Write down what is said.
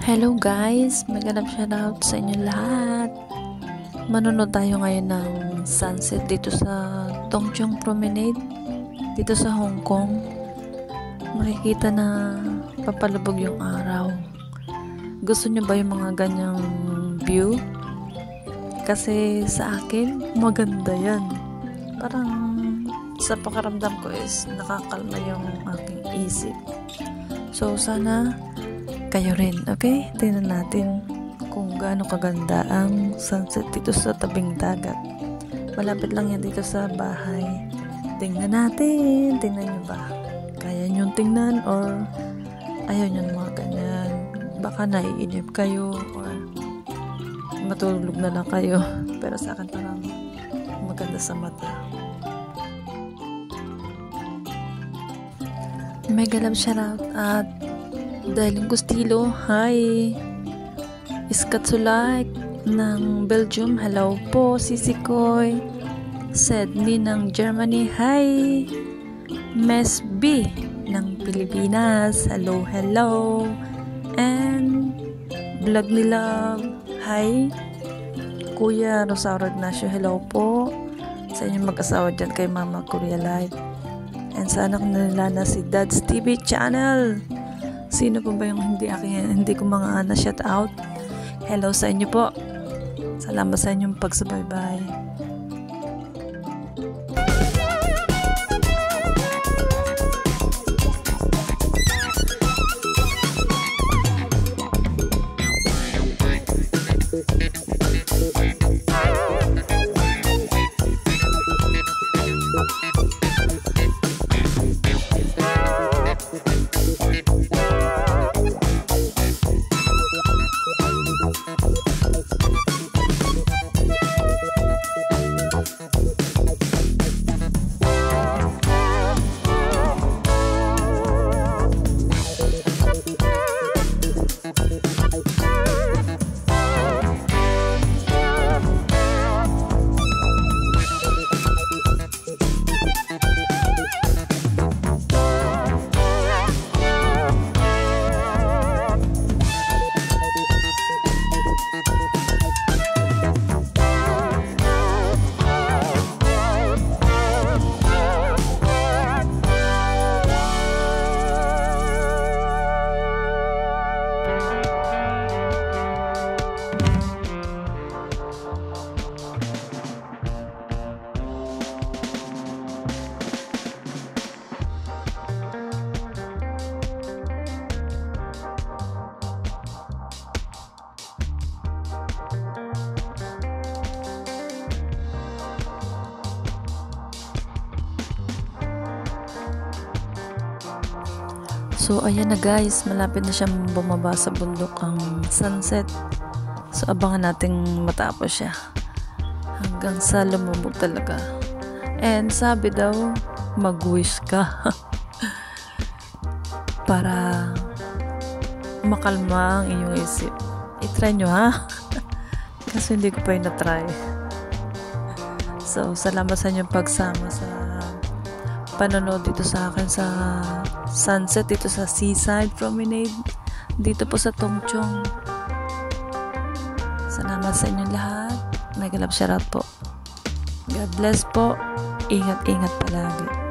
Hello guys, maganap shoutout sa inyo lahat. Manonood tayo ngayon ng sunset dito sa Tongchong Promenade dito sa Hong Kong. Makikita na papalubog yung araw. Gusto nyo ba yung mga ganyang view? Kasi sa akin maganda yan. Parang sa pakaramdam ko is nakakalma yung aking isip. So sana kayo rin, okay? Tingnan natin kung gaano kaganda ang sunset dito sa tabing dagat. Malapit lang yan dito sa bahay. Tingnan natin. Tingnan nyo ba? Kaya nyo tingnan or ayaw nyo mga ganyan. Baka naiinip kayo or matulog na lang kayo. Pero sa akin parang maganda sa mata. Mega love shoutout at Daling Gustilo, hi! Iskatsulike ng Belgium, hello po. Sisikoy Sedney ng Germany, hi! Mes B ng Pilipinas, hello, hello! And Vlog ni Love, hi! Kuya Rosario Ignacio, hello po sa inyong mag-asawa dyan kay Mama Korea Live. And sa anak nila na si Dad's TV Channel. Sino po ba yung hindi ko mga na-shout out? Hello sa inyo po. Salamat sa inyong pagsubaybay. So ayan na guys, malapit na siyang bumaba sa bundok ang sunset. So abangan nating matapos siya hanggang sa lumubog talaga. And sabi daw, mag-wish ka para makalma ang inyong isip. I-try nyo ha. Kasi hindi ko pa yun na-try. So salamat sa inyong pagsama sa panonood dito sa akin sa sunset dito sa Seaside Promenade dito po sa Tongchong. Salamat sa inyong lahat. Mega love shoutout po. God bless po. Ingat-ingat palagi.